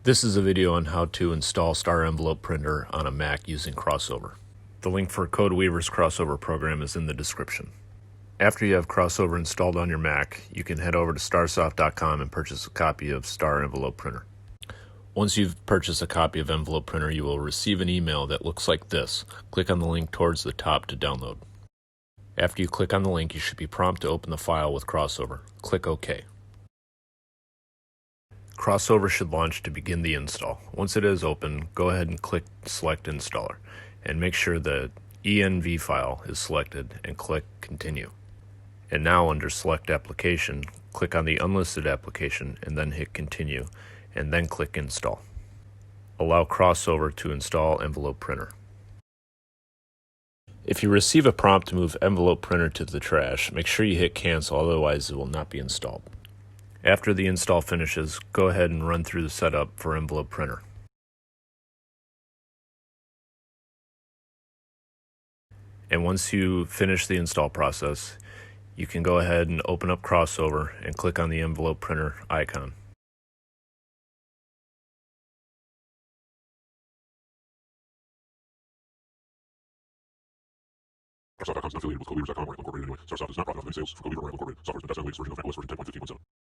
This is a video on how to install Star Envelope Printer on a Mac using Crossover. The link for CodeWeaver's Crossover program is in the description. After you have Crossover installed on your Mac, you can head over to starsoft.com and purchase a copy of Star Envelope Printer. Once you've purchased a copy of Envelope Printer, you will receive an email that looks like this. Click on the link towards the top to download. After you click on the link, you should be prompted to open the file with Crossover. Click OK. Crossover should launch to begin the install. Once it is open, go ahead and click Select Installer, and make sure the ENV file is selected and click Continue. And now under Select Application, click on the unlisted application and then hit Continue, and then click Install. Allow Crossover to install Envelope Printer. If you receive a prompt to move Envelope Printer to the trash, make sure you hit Cancel, otherwise it will not be installed. After the install finishes, go ahead and run through the setup for Envelope Printer. And once you finish the install process, you can go ahead and open up Crossover and click on the Envelope Printer icon. Starsoft.com is not affiliated with CodeWeavers.com or Incorporated anyway. Starsoft is not profit off any sales for CodeWeaver or Incorporated. Software has been tested on the latest version of macOS version 10.15.7.